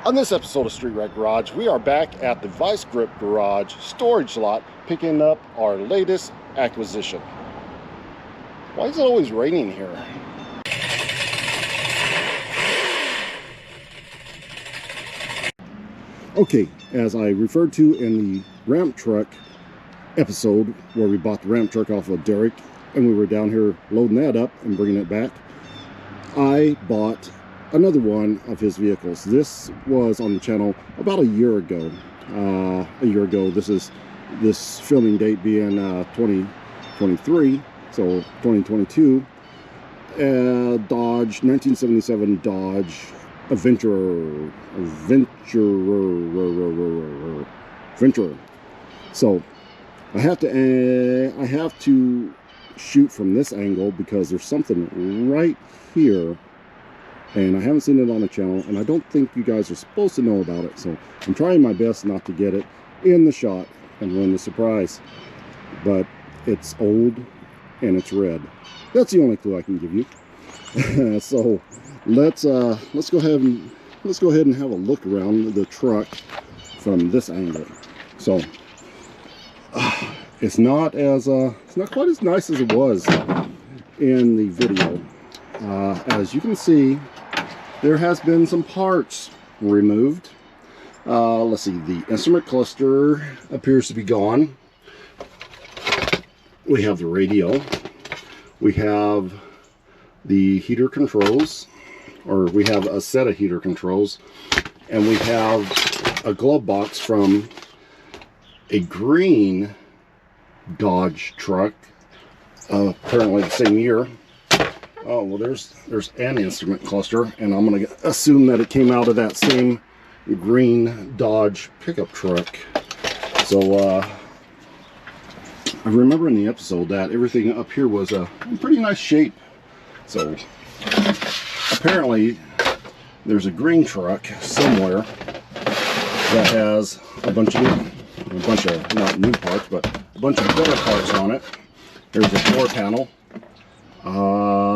On this episode of Street Rag Garage, we are back at the Vice Grip Garage storage lot picking up our latest acquisition. Why is it always raining here? Okay, as I referred to in the ramp truck episode where we bought the ramp truck off of Derek and we were down here loading that up and bringing it back, I bought another one of his vehicles. This was on the channel about a year ago. This filming date being 2023, so 2022. Dodge 1977 Dodge Adventurer. So I have to shoot from this angle because there's something right here. And I haven't seen it on the channel, and I don't think you guys are supposed to know about it. So I'm trying my best not to get it in the shot and ruin the surprise. But it's old and it's red. That's the only clue I can give you. So let's go ahead and have a look around the truck from this angle. So it's not quite as nice as it was in the video. As you can see, there has been some parts removed. Let's see, the instrument cluster appears to be gone. We have the radio. We have the heater controls, or we have a set of heater controls, and we have a glove box from a green Dodge truck, apparently the same year. Oh, well, there's an instrument cluster, and I'm going to assume that it came out of that same green Dodge pickup truck. So, I remember in the episode that everything up here was in pretty nice shape. So, apparently, there's a green truck somewhere that has a bunch of not new parts, but a bunch of better parts on it. There's a door panel.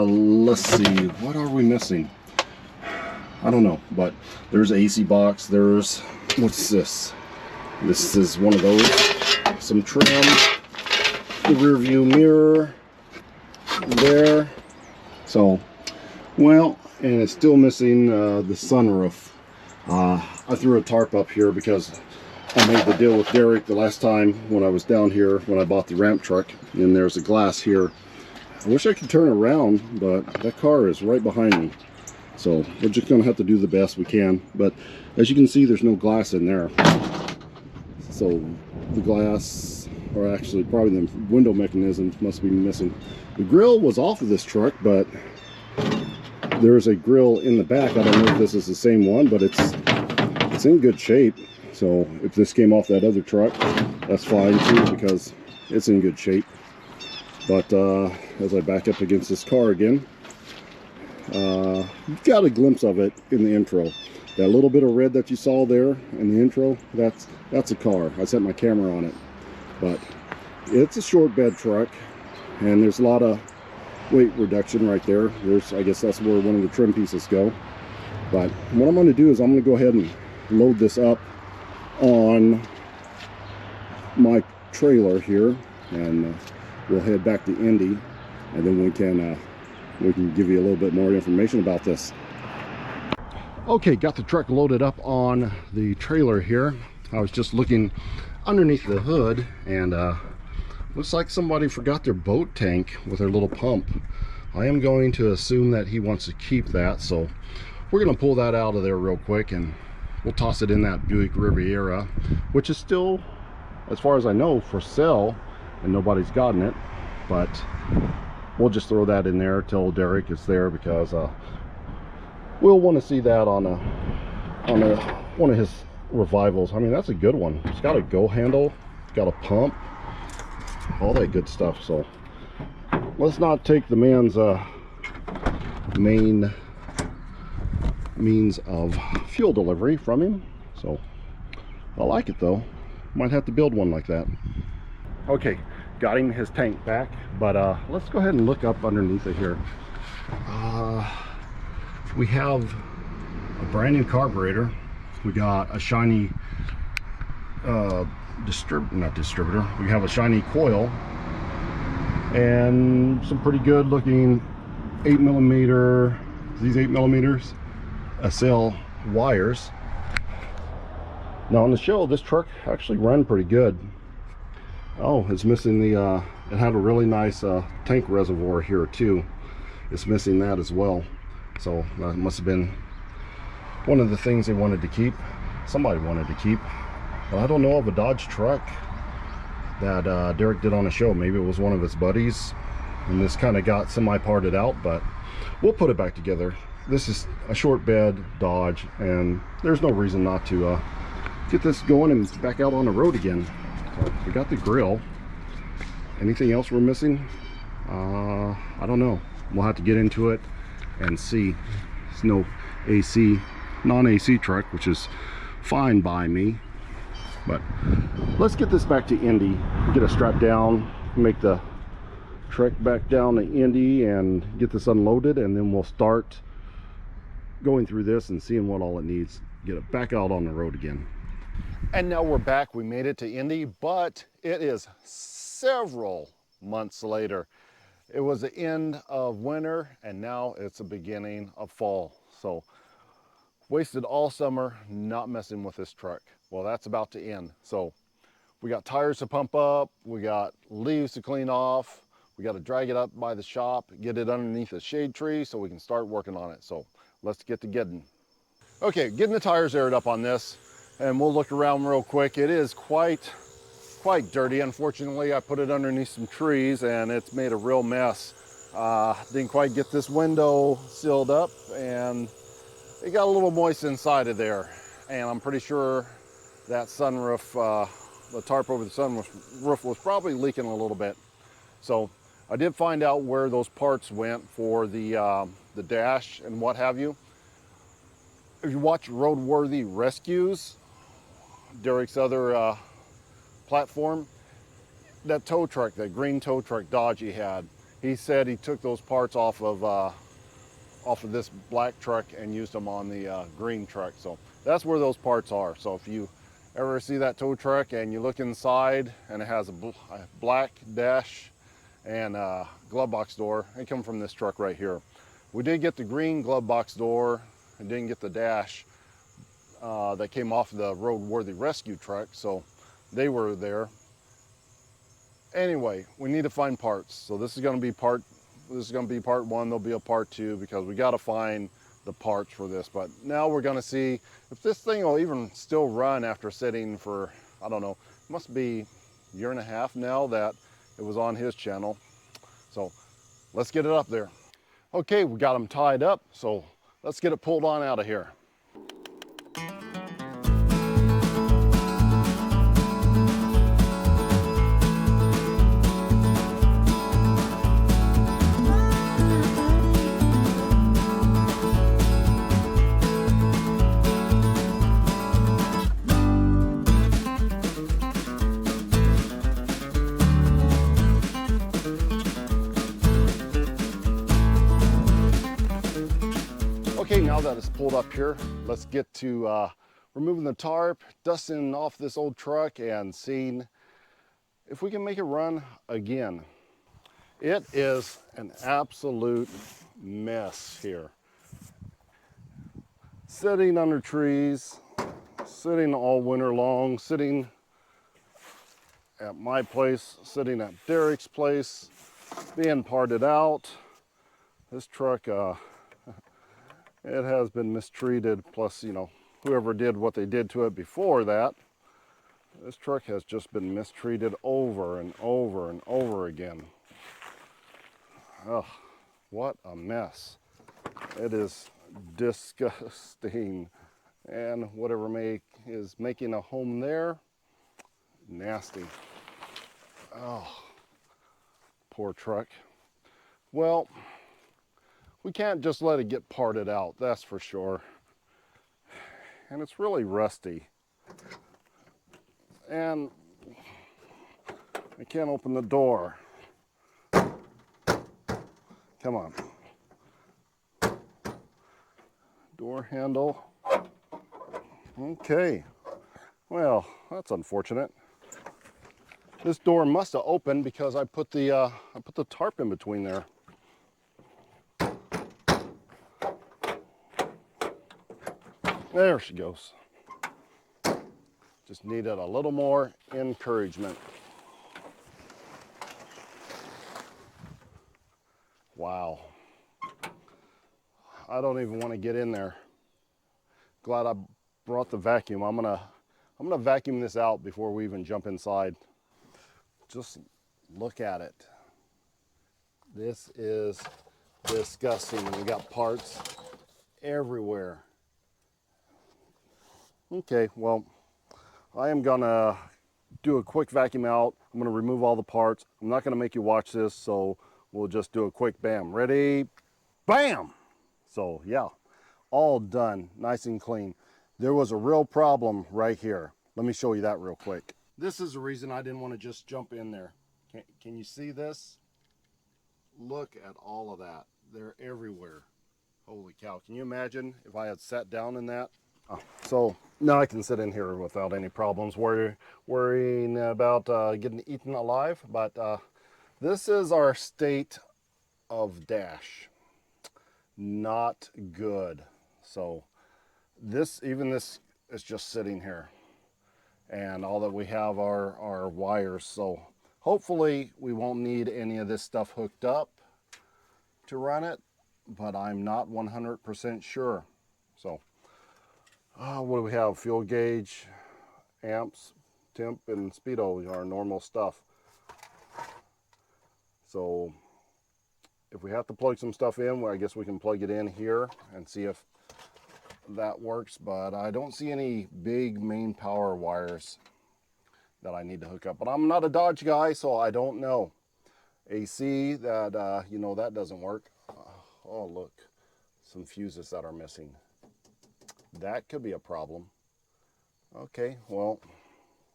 Let's see, what are we missing? I don't know, but there's an AC box. There's, what's this? This is one of those. Some trim, the rear view mirror there. So, well, and it's still missing the sunroof. I threw a tarp up here because I made the deal with Derek the last time when I was down here when I bought the ramp truck, and there's a glass here. I wish I could turn around, but that car is right behind me. So we're just going to have to do the best we can. But as you can see, there's no glass in there. So the glass, or actually probably the window mechanism, must be missing. The grill was off of this truck, but there's a grill in the back. I don't know if this is the same one, but it's in good shape. So if this came off that other truck, that's fine too, because it's in good shape. But as I back up against this car again, you got a glimpse of it in the intro. That little bit of red that you saw there in the intro, that's a car. I set my camera on it. But it's a short bed truck, and there's a lot of weight reduction right there. I guess that's where one of the trim pieces go. But what I'm going to do is I'm going to go ahead and load this up on my trailer here, and we'll head back to Indy, and then we can give you a little bit more information about this. Okay, got the truck loaded up on the trailer here. I was just looking underneath the hood, and looks like somebody forgot their boat tank with their little pump. I am going to assume that he wants to keep that, so we're going to pull that out of there real quick, and we'll toss it in that Buick Riviera, which is still, as far as I know, for sale, and nobody's gotten it. But we'll just throw that in there till Derek is there, because we'll want to see that on one of his revivals. I mean, that's a good one. It's got a go handle, it's got a pump, all that good stuff. So let's not take the man's main means of fuel delivery from him. So I like it though. Might have to build one like that. Okay, got him his tank back, but let's go ahead and look up underneath it here. We have a brand new carburetor. We got a shiny not distributor. We have a shiny coil and some pretty good looking 8mm, these 8mm SL wires. Now on the show, this truck actually ran pretty good. Oh, it's missing the it had a really nice tank reservoir here too. It's missing that as well, so that must have been one of the things they wanted to keep. Somebody wanted to keep, but I don't know of a Dodge truck that Derek did on a show. Maybe it was one of his buddies and this kind of got semi-parted out, but we'll put it back together. This is a short bed Dodge and there's no reason not to get this going and back out on the road again. So we got the grill. Anything else we're missing? I don't know. We'll have to get into it and see. It's no AC, non-AC truck, which is fine by me. But let's get this back to Indy. Get it strapped down, make the trek back down to Indy and get this unloaded, and then we'll start going through this and seeing what all it needs. Get it back out on the road again. And now we're back. We made it to Indy, but it is several months later. It was the end of winter and now it's the beginning of fall. So wasted all summer not messing with this truck. Well, that's about to end. So we got tires to pump up, we got leaves to clean off, we got to drag it up by the shop, get it underneath a shade tree so we can start working on it. So let's get to getting. Okay, getting the tires aired up on this, and we'll look around real quick. It is quite dirty. Unfortunately, I put it underneath some trees and it's made a real mess. Didn't quite get this window sealed up and it got a little moist inside of there. And I'm pretty sure that sunroof, the tarp over the sunroof was probably leaking a little bit. So I did find out where those parts went for the dash and what have you. If you watch Roadworthy Rescues, Derek's other platform, that tow truck, that green tow truck Dodge he had, he said he took those parts off of this black truck and used them on the green truck. So that's where those parts are. So if you ever see that tow truck and you look inside and it has a black dash and a glove box door, they come from this truck right here. We did get the green glove box door and didn't get the dash that came off the Roadworthy Rescue truck, so they were there. Anyway, we need to find parts. So this is going to be part one. There'll be a part two because we got to find the parts for this. But now we're going to see if this thing will even still run after sitting for, I don't know, it must be a year and a half now that it was on his channel. So let's get it up there. Okay, we got them tied up, so let's get it pulled on out of here. Okay, now that it's pulled up here, let's get to removing the tarp, dusting off this old truck, and seeing if we can make it run again. It is an absolute mess here. Sitting under trees, sitting all winter long, sitting at my place, sitting at Derek's place, being parted out. This truck, it has been mistreated, plus, you know, whoever did what they did to it before that, this truck has just been mistreated over and over and over again. Ugh, what a mess. It is disgusting. And whatever is making a home there, nasty. Oh, poor truck. Well, we can't just let it get parted out, that's for sure. And it's really rusty. And I can't open the door. Come on. Door handle. Okay, well, that's unfortunate. This door must have opened because I put the tarp in between there. There she goes. Just needed a little more encouragement. Wow. I don't even want to get in there. Glad I brought the vacuum. I'm gonna vacuum this out before we even jump inside. Just look at it. This is disgusting. We got parts everywhere. Okay, well, I am gonna do a quick vacuum out. I'm gonna remove all the parts. I'm not gonna make you watch this, so we'll just do a quick bam. Ready? Bam! So yeah, all done, nice and clean. There was a real problem right here. Let me show you that real quick. This is the reason I didn't want to just jump in there. Can you see this? Look at all of that. They're everywhere. Holy cow. Can you imagine if I had sat down in that? Oh, so now I can sit in here without any problems worrying about getting eaten alive. But this is our state of dash. Not good. So this is just sitting here. And all that we have are wires. So hopefully we won't need any of this stuff hooked up to run it, but I'm not 100% sure. So what do we have? Fuel gauge, amps, temp, and speedo are normal stuff. So if we have to plug some stuff in, well, I guess we can plug it in here and see if that works, but I don't see any big main power wires that I need to hook up. But I'm not a Dodge guy, so I don't know. AC, that you know, that doesn't work. Oh, look, some fuses that are missing. That could be a problem. Okay, well,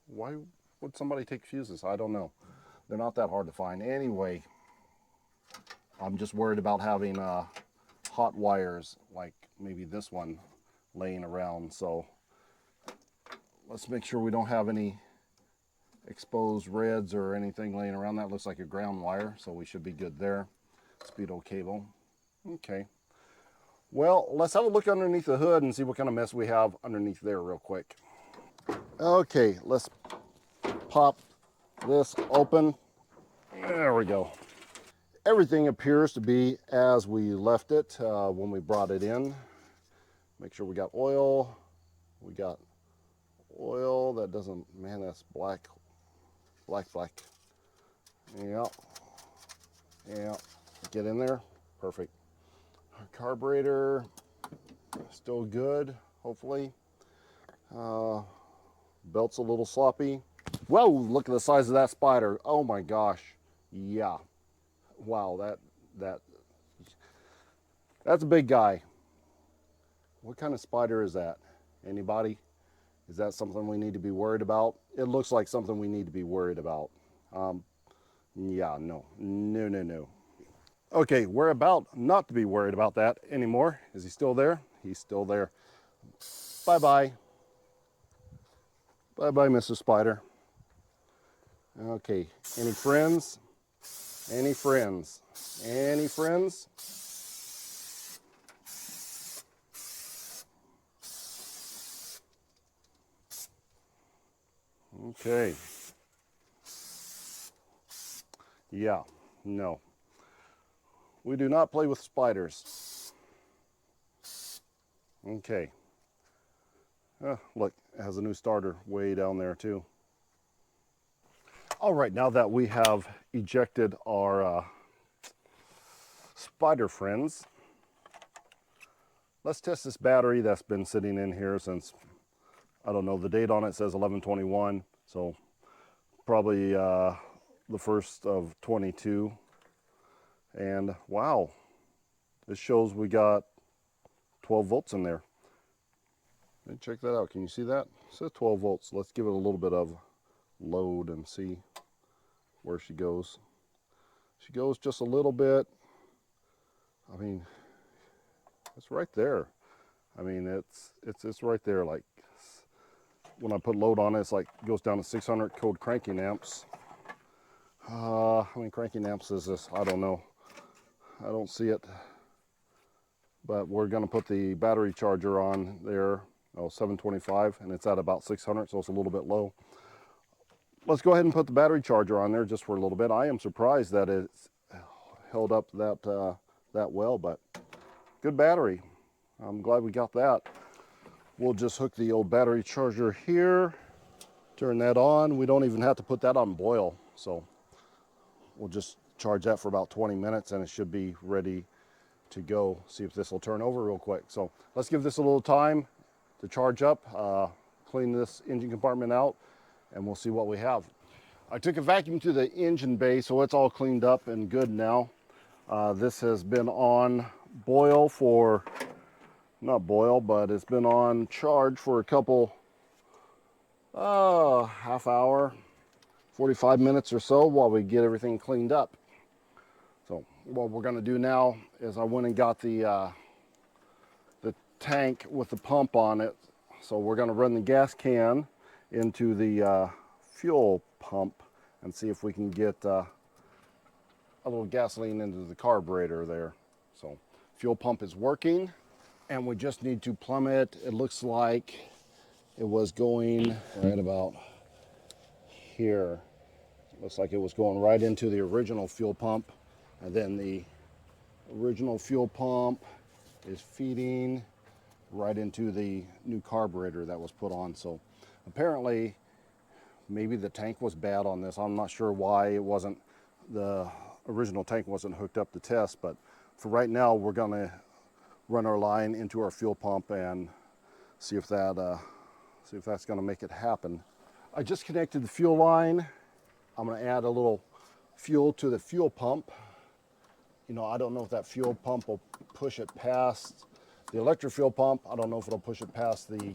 why would somebody take fuses? I don't know. They're not that hard to find. Anyway, I'm just worried about having hot wires like maybe this one laying around. So let's make sure we don't have any exposed reds or anything laying around. That looks like a ground wire, so we should be good there. Speedo cable. Okay. Well, let's have a look underneath the hood and see what kind of mess we have underneath there real quick. Okay, let's pop this open. There we go. Everything appears to be as we left it when we brought it in. Make sure we got oil. We got oil. That doesn't, man, that's black. Black. Yep. Yep. Get in there. Perfect. Our carburetor, still good, hopefully. Belt's a little sloppy. Whoa, look at the size of that spider. Oh my gosh. Yeah. Wow, that's a big guy. What kind of spider is that? Anybody? Is that something we need to be worried about? It looks like something we need to be worried about. Yeah, no. Okay, we're about not to be worried about that anymore. Is he still there? He's still there. Bye-bye. Bye-bye, Mr. Spider. Okay, any friends? Any friends? Any friends? Okay. Yeah, no. We do not play with spiders. Okay. Look, it has a new starter way down there too. All right, now that we have ejected our spider friends, let's test this battery that's been sitting in here since, I don't know, the date on it says 11/21, so probably the first of 22. And wow, this shows we got 12 volts in there. Hey, check that out. Can you see that? It says 12 volts. Let's give it a little bit of load and see where she goes. She goes just a little bit. I mean, it's right there. I mean, it's right there, like when I put load on it, it's like goes down to 600 cold cranking amps. How many cranking amps is this? I don't know. I don't see it. But we're going to put the battery charger on there, 725, and it's at about 600, so it's a little bit low. Let's go ahead and put the battery charger on there just for a little bit. I am surprised that it's held up that well, but good battery. I'm glad we got that. We'll just hook the old battery charger here, turn that on. We don't even have to put that on boil, so we'll just charge that for about 20 minutes and it should be ready to go. See if this will turn over real quick. So let's give this a little time to charge up, clean this engine compartment out, and we'll see what we have. I took a vacuum to the engine bay, so it's all cleaned up and good now. This has been on boil for, not boil, but it's been on charge for a couple, half hour, 45 minutes or so while we get everything cleaned up. So what we're gonna do now is I went and got the tank with the pump on it. So we're gonna run the gas can into the fuel pump and see if we can get a little gasoline into the carburetor there. So fuel pump is working and we just need to plumb it. It looks like it was going right about here. Looks like it was going right into the original fuel pump, and then the original fuel pump is feeding right into the new carburetor that was put on. So apparently maybe the tank was bad on this. I'm not sure why it wasn't, the original tank wasn't hooked up to test, but for right now we're gonna run our line into our fuel pump and see if that's gonna make it happen. I just connected the fuel line. I'm gonna add a little fuel to the fuel pump. You know, I don't know if that fuel pump will push it past the electric fuel pump. I don't know if it'll push it past the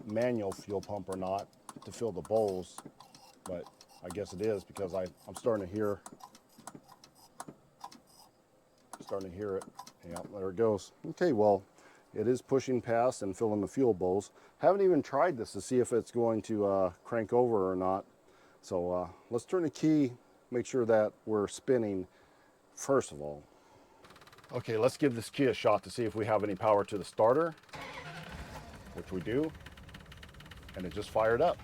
manual fuel pump or not to fill the bowls, but I guess it is because I'm starting to hear it. Yeah, there it goes. Okay, well, it is pushing past and filling the fuel bowls. Haven't even tried this to see if it's going to crank over or not. So let's turn the key, make sure that we're spinning first of all. Okay, let's give this key a shot to see if we have any power to the starter, which we do, and it just fired up.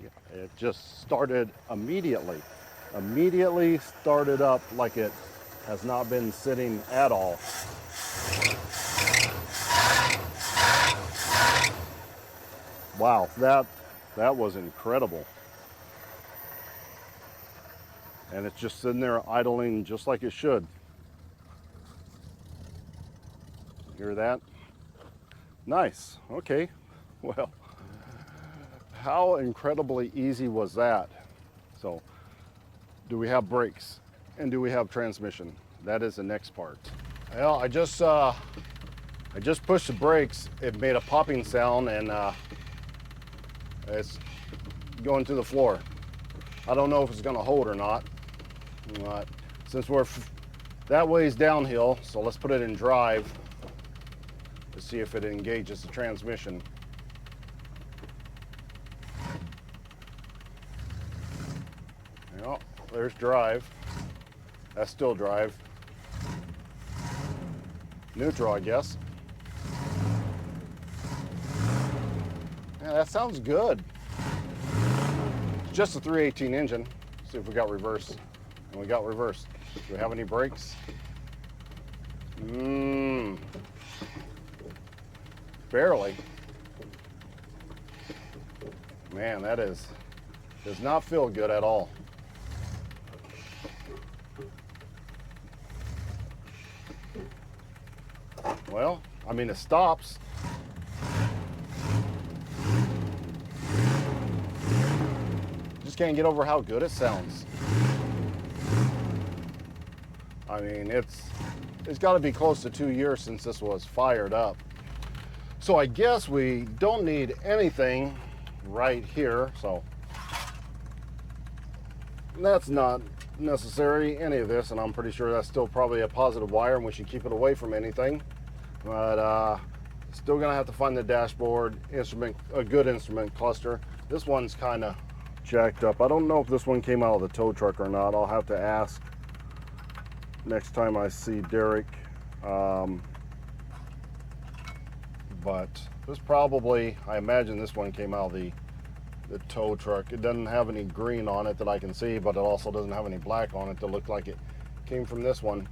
Yeah, it just started immediately. Immediately started up like it has not been sitting at all. Wow, that was incredible. And it's just sitting there idling just like it should. Hear that? Nice. Okay. Well, how incredibly easy was that? So, do we have brakes? And do we have transmission? That is the next part. Well, I just pushed the brakes. It made a popping sound and it's going to the floor. I don't know if it's gonna hold or not. But since we're that ways downhill, so let's put it in drive to see if it engages the transmission. Yep, there's drive. That's still drive. Neutral, I guess. Yeah, that sounds good. It's just a 318 engine. See if we got reverse. And we got reverse. Do we have any brakes? Barely. Man, that does not feel good at all. Well, I mean, it stops. Just can't get over how good it sounds. I mean, it's got to be close to 2 years since this was fired up. So I guess we don't need anything right here. So that's not necessary, any of this, and I'm pretty sure that's still probably a positive wire and we should keep it away from anything. But Still gonna have to find the dashboard instrument, a good instrument cluster. This one's kind of jacked up. I don't know if this one came out of the tow truck or not. I'll have to ask next time I see Derek. But this probably, I imagine this one came out of the tow truck. It doesn't have any green on it that I can see, but it also doesn't have any black on it to look like it came from this one.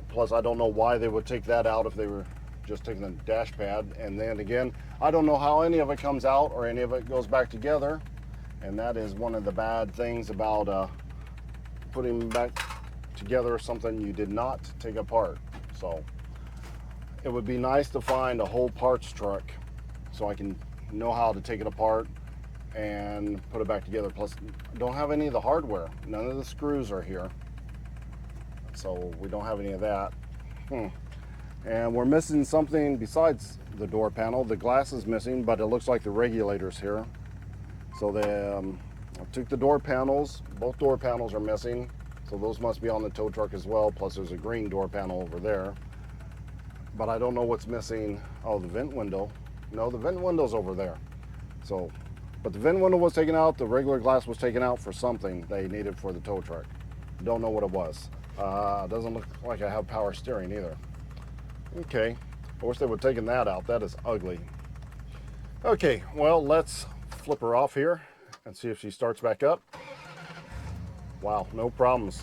Plus, I don't know why they would take that out if they were just taking the dash pad. And then again, I don't know how any of it comes out or any of it goes back together. And that is one of the bad things about putting back together something you did not take apart. So it would be nice to find a whole parts truck so I can know how to take it apart and put it back together. Plus, I don't have any of the hardware. None of the screws are here. So we don't have any of that. And we're missing something besides the door panel. The glass is missing, but it looks like the regulator's here. So I took the door panels. Both door panels are missing. So those must be on the tow truck as well. Plus there's a green door panel over there. But I don't know what's missing. Oh, the vent window. No, the vent window's over there. So, but the vent window was taken out. The regular glass was taken out for something they needed for the tow truck. Don't know what it was. Doesn't look like I have power steering either. Okay, I wish they would have taken that out. That is ugly. Okay, well, let's flip her off here and see if she starts back up. Wow, no problems.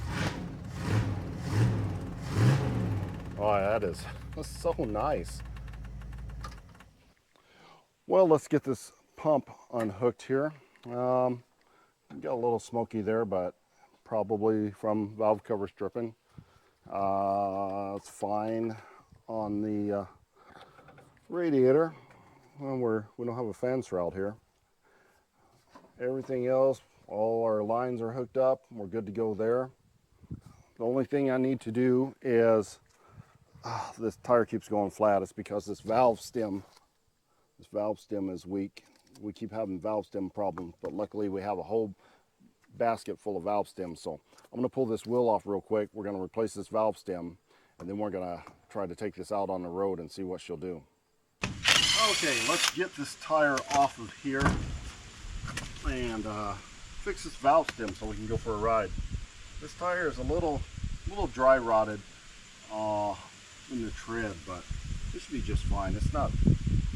Oh, that's so nice. Well, let's get this pump unhooked here. Got a little smoky there, but probably from valve cover stripping. It's fine on the radiator. Well, we don't have a fan shroud here. Everything else, all our lines are hooked up. We're good to go there. The only thing I need to do is, this tire keeps going flat. It's because this valve stem is weak. We keep having valve stem problems, but luckily we have a whole basket full of valve stems. So I'm gonna pull this wheel off real quick. We're gonna replace this valve stem, and then we're gonna try to take this out on the road and see what she'll do. Okay, let's get this tire off of here and fix this valve stem so we can go for a ride. This tire is a little dry rotted in the tread, but this should be just fine. It's not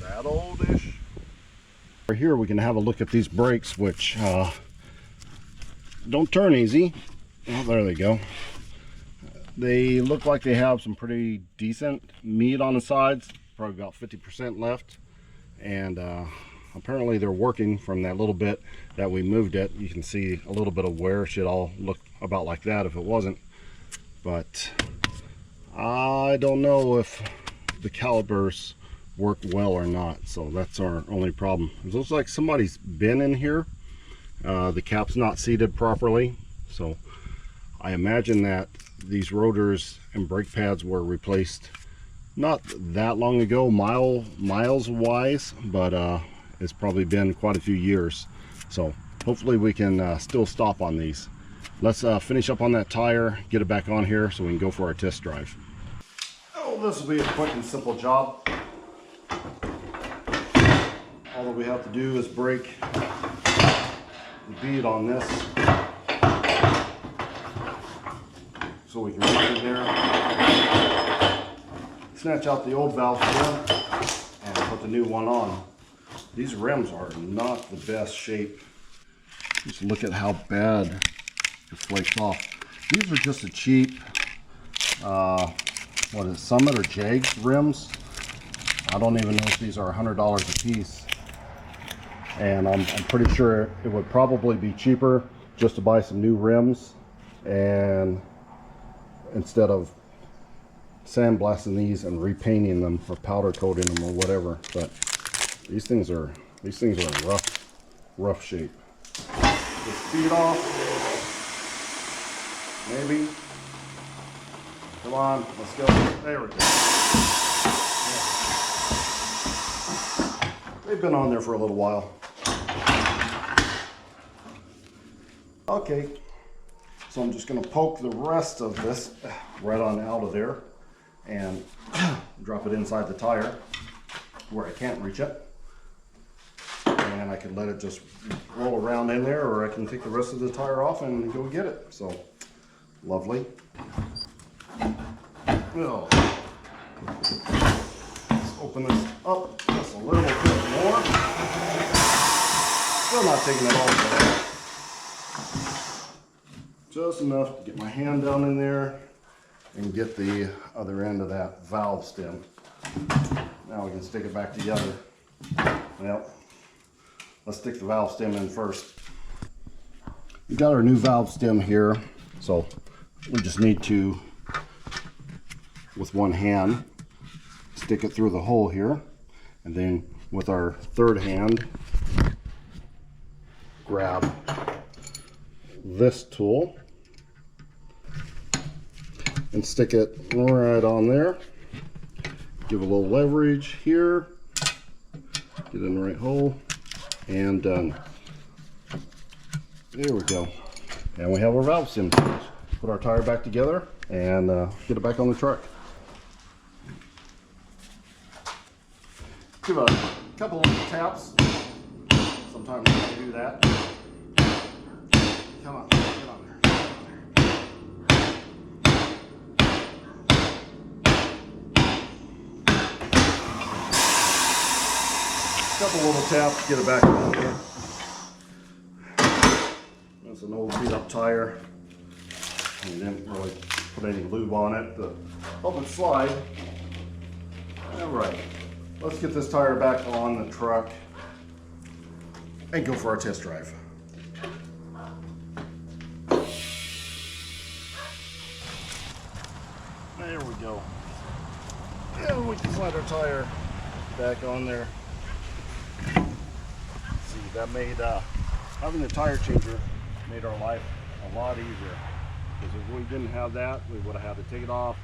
that oldish. Right here we can have a look at these brakes, which don't turn easy. Oh, there they go. They look like they have some pretty decent meat on the sides, probably about 50% left, and apparently they're working from that little bit that we moved it. You can see a little bit of wear. Should all look about like that if it wasn't, but I don't know if the calipers work well or not, so that's our only problem. It looks like somebody's been in here. The cap's not seated properly, so I imagine that these rotors and brake pads were replaced not that long ago, miles wise, but it's probably been quite a few years. So hopefully we can still stop on these. Let's finish up on that tire, get it back on here so we can go for our test drive. Oh, this will be a quick and simple job. All that we have to do is break the bead on this so we can reach in there, snatch out the old valve stem, and put the new one on. These rims are not the best shape. Just look at how bad it flakes off. These are just a cheap, what is it, Summit or Jag rims? I don't even know if these are $100 a piece. And I'm pretty sure it would probably be cheaper just to buy some new rims, and instead of sandblasting these and repainting them or powder coating them or whatever. But these things are in rough shape. The speed off, maybe. Come on, let's go. There we go. Yeah. They've been on there for a little while. Okay, so I'm just going to poke the rest of this right on out of there and drop it inside the tire. where I can't reach it. And I can let it just roll around in there, or I can take the rest of the tire off and go get it. So, lovely. Oh. Let's open this up just a little bit more. Still not taking it all away. Just enough to get my hand down in there and get the other end of that valve stem. Now we can stick it back together. Well, let's stick the valve stem in first. We got our new valve stem here, so we just need to, with one hand, stick it through the hole here, and then with our third hand, grab this tool and stick it right on there. Give a little leverage here, get in the right hole, and done. There we go. And we have our valve stem. Put our tire back together and get it back on the truck. Give a couple of taps. Sometimes you can do that. Come on, get on there. Couple little taps, get it back on there. That's an old beat up tire. And didn't really put any lube on it to help it slide. All right, let's get this tire back on the truck and go for our test drive. There we go. And we can slide our tire back on there. See, that made having the tire changer made our life a lot easier. Because if we didn't have that, we would have had to take it off,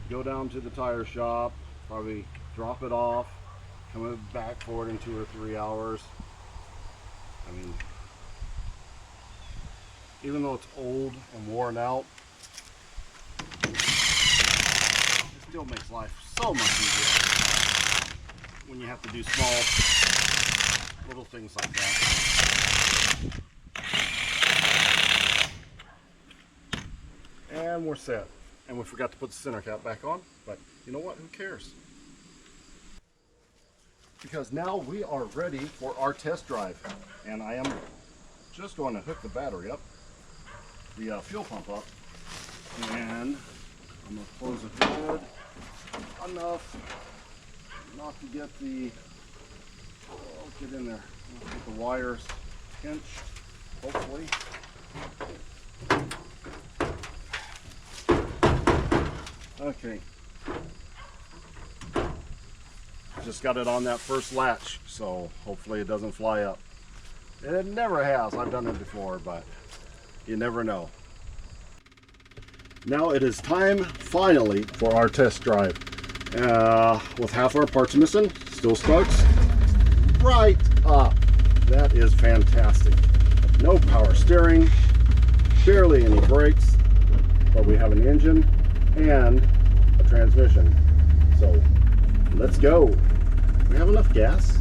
go down to the tire shop, probably drop it off, come back for it in 2 or 3 hours. I mean, even though it's old and worn out, it still makes life so much easier when you have to do small little things like that. And we're set. And we forgot to put the center cap back on, but you know what? Who cares? Because now we are ready for our test drive. And I am just going to hook the battery up, the fuel pump up, and I'm going to close it good enough not to get the, get in there, get the wires pinched, hopefully. Okay, just got it on that first latch, so hopefully it doesn't fly up. It never has. I've done it before, but you never know. Now it is time, finally, for our test drive. With half our parts missing, still starts right up. That is fantastic. No power steering, barely any brakes, but we have an engine and a transmission. So let's go. Do we have enough gas?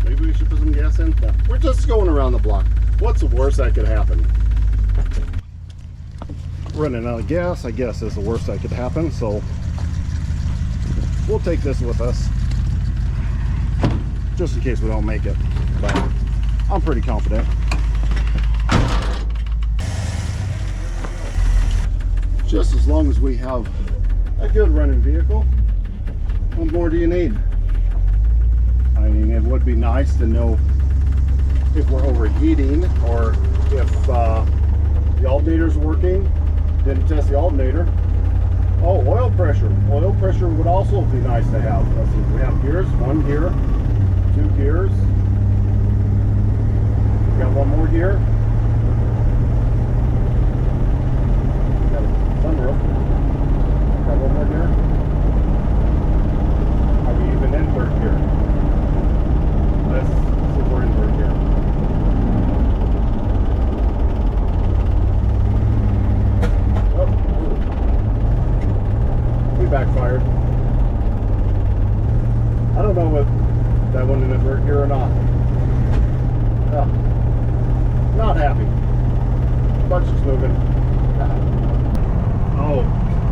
Maybe we should put some gas in? No, we're just going around the block. What's the worst that could happen? Running out of gas, I guess, is the worst that could happen. So we'll take this with us just in case we don't make it. But I'm pretty confident. Just as long as we have a good running vehicle, what more do you need? I mean, it would be nice to know if we're overheating or if the alternator's working. Didn't test the alternator. Oh, oil pressure. Oil pressure would also be nice to have. Let's see, we have gears, 1 gear, 2 gears. We got 1 more gear. Got a sunroof. Got 1 more gear. Are we even in 3rd gear? Let's see if we're in 3rd gear. Oh, we backfired. I don't know if that went in the third gear or not. Not happy. Bunch is moving. Oh,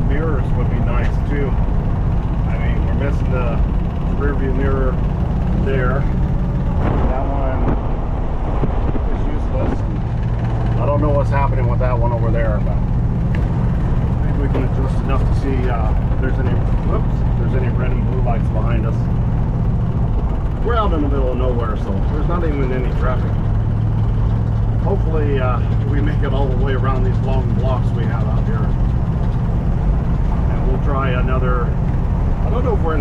mirrors would be nice too. I mean, we're missing the rear view mirror there. That one is useless. I don't know what's happening with that one over there, but maybe we can adjust enough to see if there's any red and blue lights behind us. We're out in the middle of nowhere, so there's not even any traffic. Hopefully we make it all the way around these long blocks we have out here. And we'll try another, I don't know if we're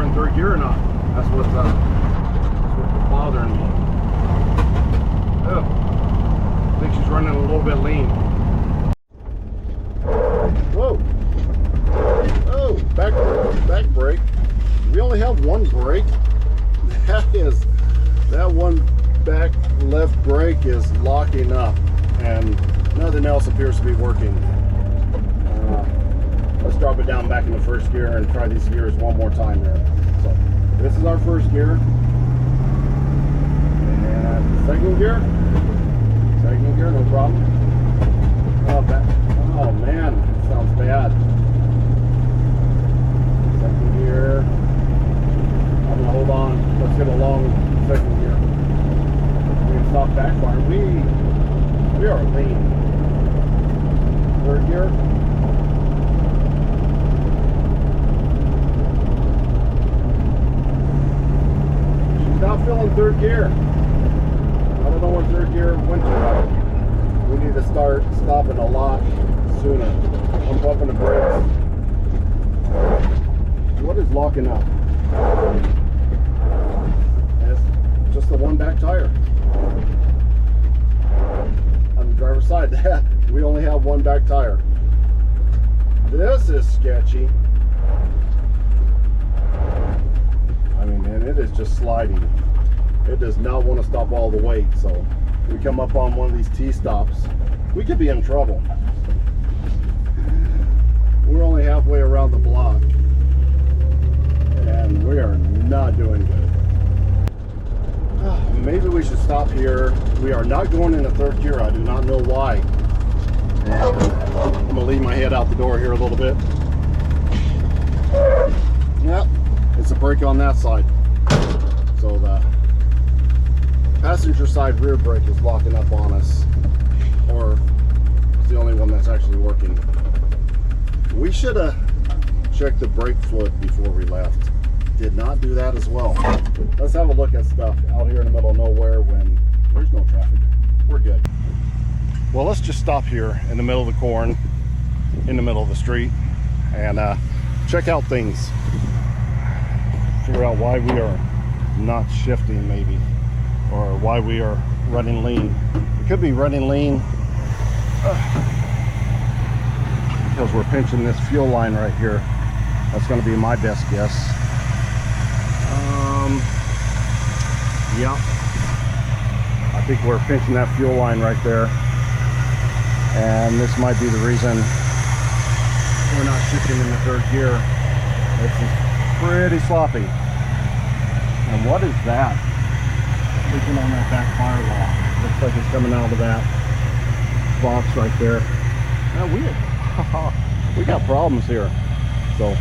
in third gear or not. That's what's bothering me. Oh, I think she's running a little bit lean. Whoa. Oh, back brake. We only have one brake. That one back left brake is locking up and nothing else appears to be working. Let's drop it down back into first gear and try these gears one more time here. So this is our first gear. And second gear, no problem. Oh man, it sounds bad. Second gear. I'm gonna hold on. Let's get a long second gear. We can stop backfire. We are lean. Third gear. She's not feeling third gear. I don't know where third gear went to. We need to start stopping a lot sooner. I'm pumping the brakes. What is locking up? It's just the one back tire. On the driver's side, we only have one back tire. This is sketchy. I mean, man, it is just sliding. It does not want to stop all the way. So we come up on one of these T-stops, we could be in trouble. We're only halfway around the block and we are not doing good. Maybe we should stop here. We are not going into third gear. I do not know why. And I'm gonna leave my head out the door here a little bit. Yep, it's a brake on that side. So the passenger side rear brake is locking up on us, or it's the only one that's actually working. We should have checked the brake fluid before we left. Did not do that as well. Let's have a look at stuff out here in the middle of nowhere when there's no traffic. We're good. Well, let's just stop here in the middle of the corn, in the middle of the street, and check out things. Figure out why we are not shifting, maybe, or why we are running lean. We could be running lean because we're pinching this fuel line right here. That's going to be my best guess. Yeah, I think we're pinching that fuel line right there, and this might be the reason we're not shifting in the third gear. This is pretty sloppy. And what is that leaking on that back firewall? Looks like it's coming out of that box right there. We got problems here. So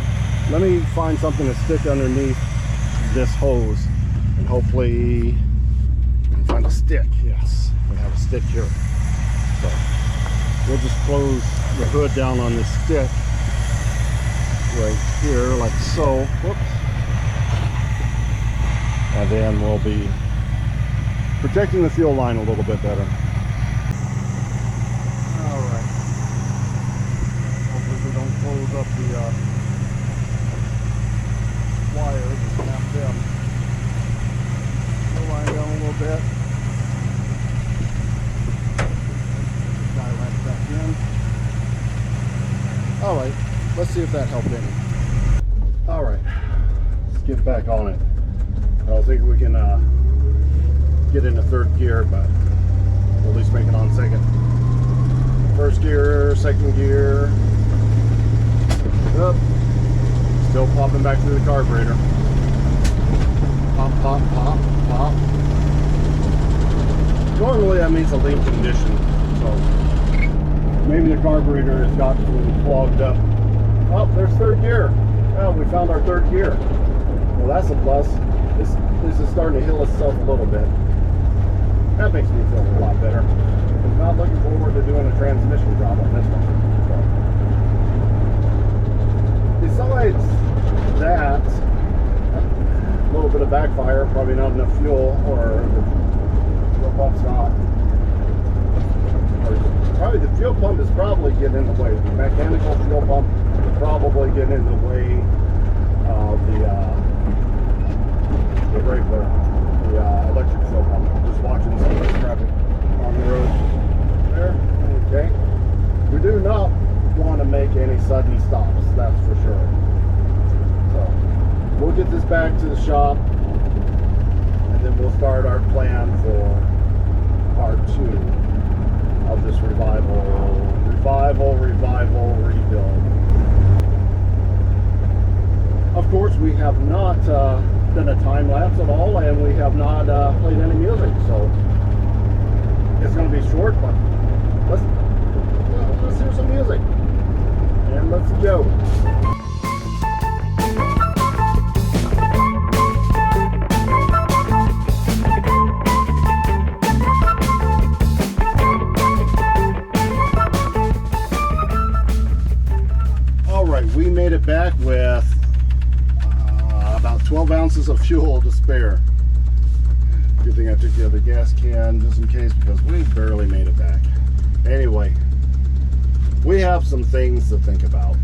let me find something to stick underneath this hose, and hopefully we can find a stick. Yes, we have a stick here. So we'll just close the hood down on this stick right here, like so. Whoops. And then we'll be protecting the fuel line a little bit better. All right. Hopefully we don't close up the wires and snap them. Fuel line down a little bit. Guy right back in. All right. Let's see if that helped any. All right. Let's get back on it. I don't think we can get into third gear, but we'll at least make it on second. First gear, second gear. Up. Still popping back through the carburetor. Pop, pop, pop, pop. Normally that means a lean condition, so maybe the carburetor has got clogged up. Oh, there's third gear. Oh, we found our third gear. Well, that's a plus. This is starting to heal itself a little bit. That makes me feel a lot better. I'm not looking forward to doing a transmission job on this one. So. Besides that, a little bit of backfire, probably not enough fuel, or the fuel pump's not. Or probably the fuel pump is probably getting in the way. The mechanical fuel pump is probably getting in the way of the regular, electric fuel pump. Just watching some of the traffic on the road there. Okay. We do not want to make any sudden stops, that's for sure. So we'll get this back to the shop, and then we'll start our plan for part 2 of this revival, rebuild. Of course, we have not done a time lapse at all, and we have not played any music, so it's going to be short, but let's hear some music, and let's go. We made it back with about 12 ounces of fuel to spare. Good thing I took the other gas can just in case, because we barely made it back. Anyway, we have some things to think about.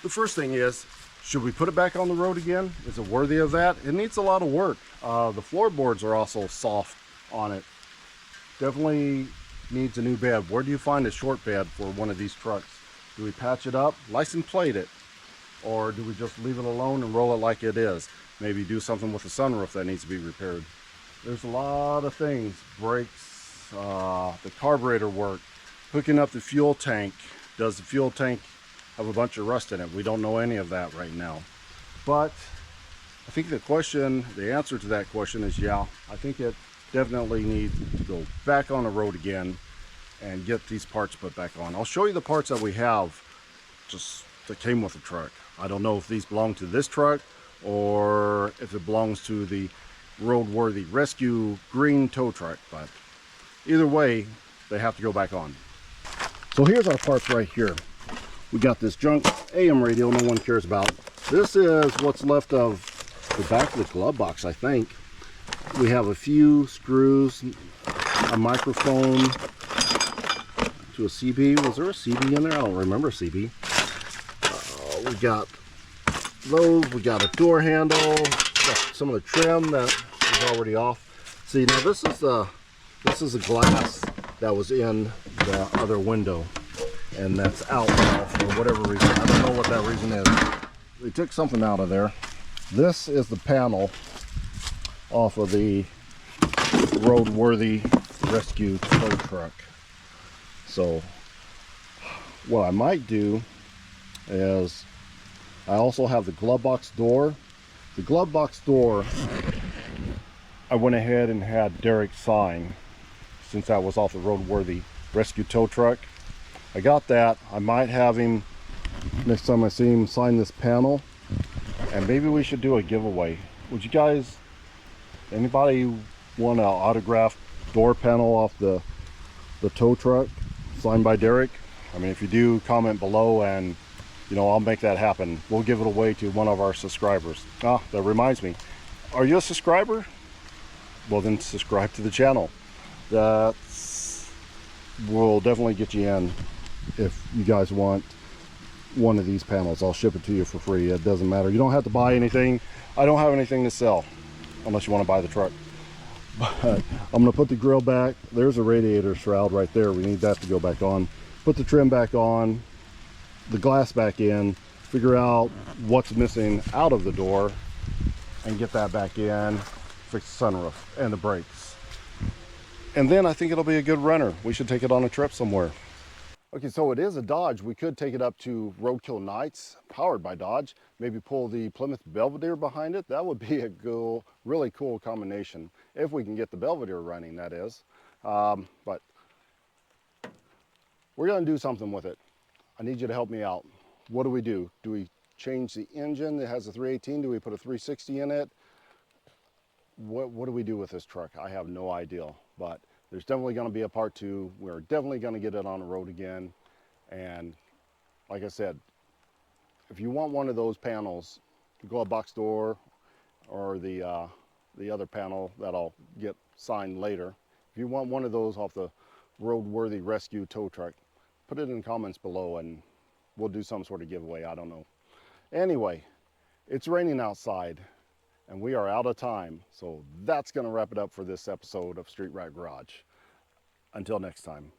The first thing is, should we put it back on the road again? Is it worthy of that? It needs a lot of work. The floorboards are also soft on it. Definitely needs a new bed. Where do you find a short bed for one of these trucks? Do we patch it up, license plate it, or do we just leave it alone and roll it like it is? Maybe do something with the sunroof that needs to be repaired. There's a lot of things. Brakes, the carburetor work, hooking up the fuel tank. Does the fuel tank have a bunch of rust in it? We don't know any of that right now. But I think the answer to that question is yeah. I think it definitely needs to go back on the road again and get these parts put back on. I'll show you the parts that we have just that came with the truck. I don't know if these belong to this truck or if it belongs to the roadworthy rescue green tow truck, but either way they have to go back on. So here's our parts right here. We got this junk AM radio no one cares about. This is what's left of the back of the glove box, I think. We have a few screws, a microphone to a CB. Was there a CB in there? I don't remember a CB. We got those. We got a door handle. Got some of the trim that is already off. See, now this is a glass that was in the other window, and that's out now for whatever reason. I don't know what that reason is. We took something out of there. This is the panel off of the roadworthy rescue tow truck. So what I might do is, I also have the glove box door. The glove box door, I went ahead and had Derek sign, since that was off the roadworthy rescue tow truck. I got that. I might have him, next time I see him, sign this panel, and maybe we should do a giveaway. Would you guys, anybody want an autographed door panel off the tow truck signed by Derek? I mean, if you do, comment below, and I'll make that happen. We'll give it away to one of our subscribers. Ah, that reminds me, are you a subscriber? Well, then subscribe to the channel. That will definitely get you in. If you guys want one of these panels, I'll ship it to you for free. It doesn't matter. You don't have to buy anything. I don't have anything to sell unless you want to buy the truck. But I'm going to put the grill back. There's a radiator shroud right there. We need that to go back on. Put the trim back on, the glass back in, figure out what's missing out of the door, and get that back in, fix the sunroof and the brakes. And then I think it'll be a good runner. We should take it on a trip somewhere. Okay, so it is a Dodge. We could take it up to Roadkill Nights, powered by Dodge. Maybe pull the Plymouth Belvedere behind it. That would be a cool, really cool combination, if we can get the Belvedere running, that is. But we're gonna do something with it. I need you to help me out. What do we do? Do we change the engine that has a 318? Do we put a 360 in it? What do we do with this truck? I have no idea, but there's definitely going to be a part two. We're definitely going to get it on the road again. And like I said, if you want one of those panels, go to Box Door or the other panel that I'll get signed later. If you want one of those off the Roadworthy Rescue tow truck, put it in the comments below and we'll do some sort of giveaway. I don't know. Anyway, it's raining outside and we are out of time. So that's going to wrap it up for this episode of Street Rat Garage. Until next time.